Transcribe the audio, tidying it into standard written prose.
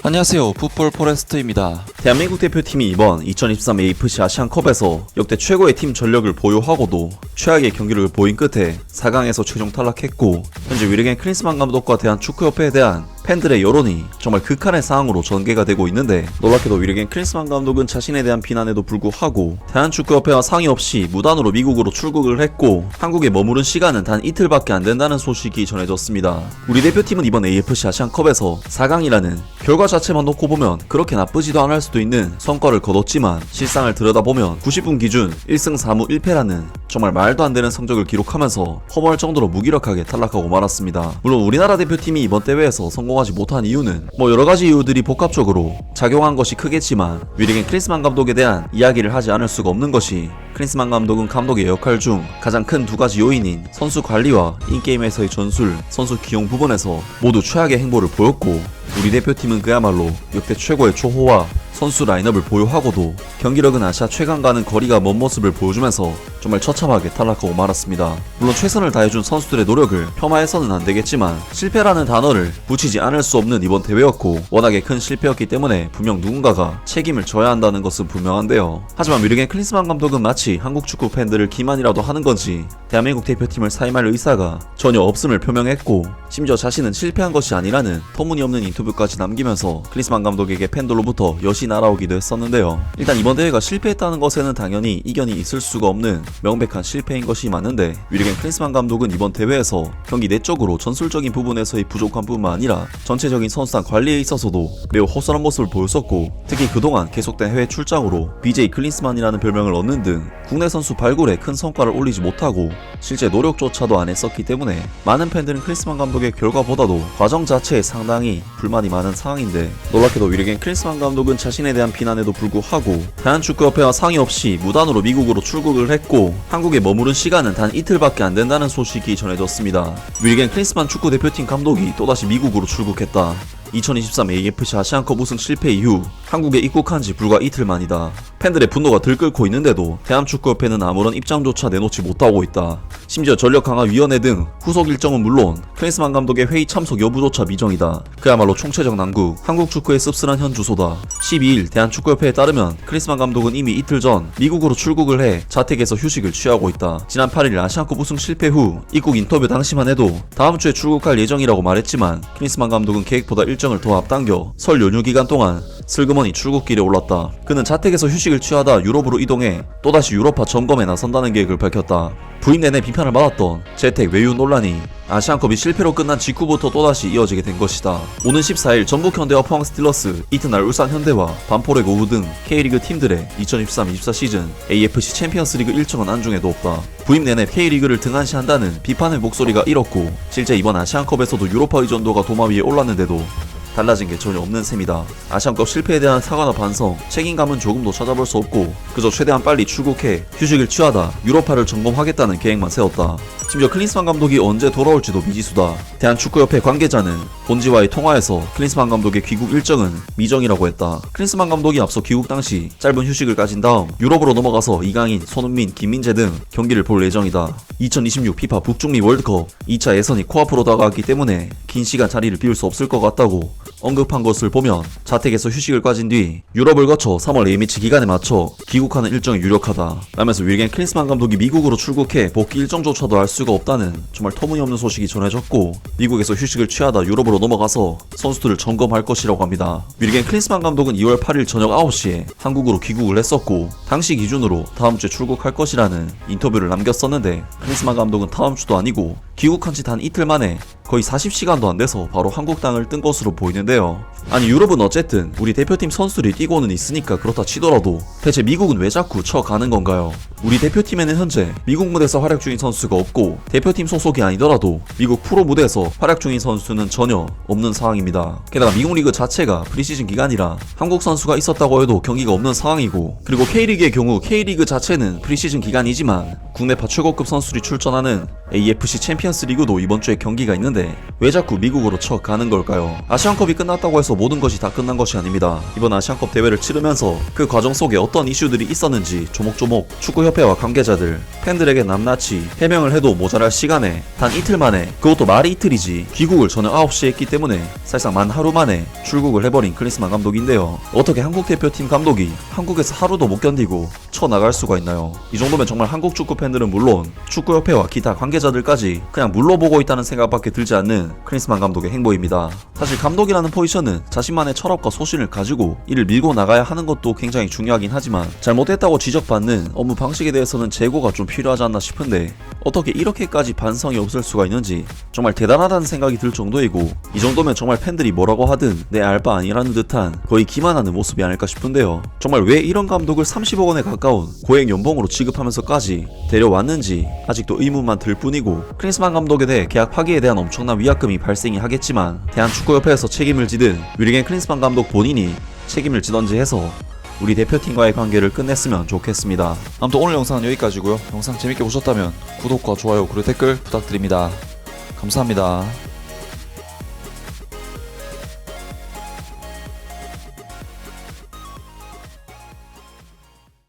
안녕하세요, 풋볼 포레스트입니다. 대한민국 대표팀이 이번 2023 AFC 아시안컵에서 역대 최고의 팀 전력을 보유하고도 최악의 경기를 보인 끝에 4강에서 최종 탈락했고, 현재 위르겐 클린스만 감독과 대한축구협회에 대한 팬들의 여론이 정말 극한의 상황으로 전개가 되고 있는데, 놀랍게도 위르겐 클린스만 감독은 자신에 대한 비난에도 불구하고 대한축구협회와 상의 없이 무단으로 미국으로 출국을 했고, 한국에 머무른 시간은 단 이틀밖에 안 된다는 소식이 전해졌습니다. 우리 대표팀은 이번 AFC 아시안컵에서 4강이라는 결과 자체만 놓고 보면 그렇게 나쁘지도 않을 수도 있는 성과를 거뒀지만, 실상을 들여다보면 90분 기준 1승 4무 1패라는 정말 말도 안 되는 성적을 기록하면서 허무할 정도로 무기력하게 탈락하고 말았습니다. 물론 우리나라 대표팀이 이번 대회에서 성공하지 못한 이유는 여러가지 이유들이 복합적으로 작용한 것이 크겠지만, 위르겐 클린스만 감독에 대한 이야기를 하지 않을 수가 없는 것이, 클린스만 감독은 감독의 역할 중 가장 큰 두 가지 요인인 선수 관리와 인게임에서의 전술, 선수 기용 부분에서 모두 최악의 행보를 보였고, 우리 대표팀은 그야말로 역대 최고의 초호화 선수 라인업을 보유하고도 경기력은 아시아 최강과는 거리가 먼 모습을 보여주면서 정말 처참하게 탈락하고 말았습니다. 물론 최선을 다해준 선수들의 노력을 폄하해서는 안되겠지만, 실패라는 단어를 붙이지 않을 수 없는 이번 대회였고, 워낙에 큰 실패였기 때문에 분명 누군가가 책임을 져야 한다는 것은 분명한데요. 하지만 위르겐 클린스만 감독은 마치 한국 축구 팬들을 기만이라도 하는 건지 대한민국 대표팀을 사임할 의사가 전혀 없음을 표명했고, 심지어 자신은 실패한 것이 아니라는 터무니없는 인터뷰까지 남기면서 클린스만 감독에게 팬들로부터 여시 날아오기도 했었는데요. 일단 이번 대회가 실패했다는 것에는 당연히 이견이 있을 수가 없는 명백한 실패인 것이 맞는데, 위르겐 클린스만 감독은 이번 대회에서 경기 내적으로 전술적인 부분에서의 부족한 뿐만 아니라 전체적인 선수단 관리에 있어서도 매우 허술한 모습을 보였었고, 특히 그동안 계속된 해외 출장으로 BJ 클린스만이라는 별명을 얻는 등 국내 선수 발굴에 큰 성과를 올리지 못하고 실제 노력조차도 안 했었기 때문에, 많은 팬들은 클린스만 감독의 결과보다도 과정 자체에 상당히 불만이 많은 상황인데, 놀랍게도 위르겐 클린스만 감독은 자신에 대한 비난에도 불구하고 대한축구협회와 상의 없이 무단으로 미국으로 출국을 했고, 한국에 머무른 시간은 단 이틀밖에 안 된다는 소식이 전해졌습니다. 위르겐 클린스만 축구대표팀 감독이 또다시 미국으로 출국했다. 2023 AFC 아시안컵 우승 실패 이후 한국에 입국한 지 불과 이틀 만이다. 팬들의 분노가 들끓고 있는데도 대한축구협회는 아무런 입장조차 내놓지 못하고 있다. 심지어 전력강화위원회 등 후속 일정은 물론 클린스만 감독의 회의 참석 여부조차 미정이다. 그야말로 총체적 난국, 한국 축구의 씁쓸한 현 주소다. 12일 대한축구협회에 따르면 클린스만 감독은 이미 이틀 전 미국으로 출국을 해 자택에서 휴식을 취하고 있다. 지난 8일 아시안컵 우승 실패 후 입국 인터뷰 당시만 해도 다음 주에 출국할 예정이라고 말했지만, 클린스만 감독은 계획보다 일정을 더 앞당겨 설 연휴 기간 동안 슬그머니 출국길에 올랐다. 그는 자택에서 휴식을 취하다 유럽으로 이동해 또다시 유럽파 점검에 나선다는 계획을 밝혔다. 부임 내내 비판을 받았던 재택 외유 논란이 아시안컵이 실패로 끝난 직후부터 또다시 이어지게 된 것이다. 오는 14일 전북 현대와 포항 스틸러스, 이튿날 울산 현대와 반포렉 오후 등 K리그 팀들의 2023-24 시즌 AFC 챔피언스 리그 일정은 안중에도 없다. 부임 내내 K리그를 등한시한다는 비판의 목소리가 일었고, 실제 이번 아시안컵에서도 유로파 의존도가 도마 위에 올랐는데도 달라진 게 전혀 없는 셈이다. 아시안컵 실패에 대한 사과나 반성, 책임감은 조금도 찾아볼 수 없고, 그저 최대한 빨리 출국해 휴식을 취하다 유로파를 점검하겠다는 계획만 세웠다. 심지어 클린스만 감독이 언제 돌아올지도 미지수다. 대한축구협회 관계자는 본지와의 통화에서 클린스만 감독의 귀국 일정은 미정이라고 했다. 클린스만 감독이 앞서 귀국 당시 짧은 휴식을 가진 다음 유럽으로 넘어가서 이강인, 손흥민, 김민재 등 경기를 볼 예정이다. 2026 피파 북중미 월드컵 2차 예선이 코앞으로 다가왔기 때문에 긴 시간 자리를 비울 수 없을 것 같다고 언급한 것을 보면, 자택에서 휴식을 가진 뒤 유럽을 거쳐 3월 A매치 기간에 맞춰 귀국하는 일정이 유력하다 라면서 위르겐 클린스만 감독이 미국으로 출국해 복귀 일정조차도 알 수가 없다는 정말 터무니없는 소식이 전해졌고, 미국에서 휴식을 취하다 유럽으로 넘어가서 선수들을 점검할 것이라고 합니다. 위르겐 클린스만 감독은 2월 8일 저녁 9시에 한국으로 귀국을 했었고, 당시 기준으로 다음 주에 출국할 것이라는 인터뷰를 남겼었는데, 클린스만 감독은 다음 주도 아니고 귀국한 지 단 이틀 만에 거의 40시간도 안 돼서 바로 한국 땅을 뜬 것으로 보이는데요. 아니, 유럽은 어쨌든 우리 대표팀 선수들이 뛰고는 있으니까 그렇다 치더라도 대체 미국은 왜 자꾸 쳐가는 건가요? 우리 대표팀에는 현재 미국 무대에서 활약 중인 선수가 없고, 대표팀 소속이 아니더라도 미국 프로 무대에서 활약 중인 선수는 전혀 없는 상황입니다. 게다가 미국 리그 자체가 프리시즌 기간이라 한국 선수가 있었다고 해도 경기가 없는 상황이고, 그리고 K리그의 경우 K리그 자체는 프리시즌 기간이지만 국내파 최고급 선수들이 출전하는 AFC 챔피언스 리그도 이번 주에 경기가 있는데 왜 자꾸 미국으로 쳐가는 걸까요? 아시안컵이 끝난 끝났다고 해서 모든 것이 다 끝난 것이 아닙니다. 이번 아시안컵 대회를 치르면서 그 과정 속에 어떤 이슈들이 있었는지 조목조목 축구협회와 관계자들, 팬들에게 낱낱이 해명을 해도 모자랄 시간에 단 이틀 만에, 그것도 말이 이틀이지, 귀국을 저녁 9시에 했기 때문에 사실상 만 하루 만에 출국을 해버린 클린스만 감독인데요. 어떻게 한국 대표팀 감독이 한국에서 하루도 못 견디고 쳐나갈 수가 있나요? 이 정도면 정말 한국 축구 팬들은 물론 축구협회와 기타 관계자들까지 그냥 물러보고 있다는 생각밖에 들지 않는 클린스만 감독의 행보입니다. 사실 감독이라는 포지션은 자신만의 철학과 소신을 가지고 이를 밀고 나가야 하는 것도 굉장히 중요하긴 하지만 잘못했다고 지적받는 업무 방식에 대해서는 재고가 좀 필요하지 않나 싶은데 어떻게 이렇게까지 반성이 없을 수가 있는지 정말 대단하다는 생각이 들 정도이고, 이 정도면 정말 팬들이 뭐라고 하든 내 알 바 아니라는 듯한 거의 기만하는 모습이 아닐까 싶은데요. 정말 왜 이런 감독을 30억 원에 가까운 고액 연봉으로 지급하면서까지 데려왔는지 아직도 의문만 들 뿐이고, 클린스만 감독에 대해 계약 파기에 대한 엄청난 위약금이 발생이 하겠지만 대한축구협회에서 책임을 지든 위르겐 클린스만 감독 본인이 책임을 지던지 해서 우리 대표팀과의 관계를 끝냈으면 좋겠습니다. 아무튼 오늘 영상은 여기까지고요. 영상 재밌게 보셨다면 구독과 좋아요 그리고 댓글 부탁드립니다. 감사합니다.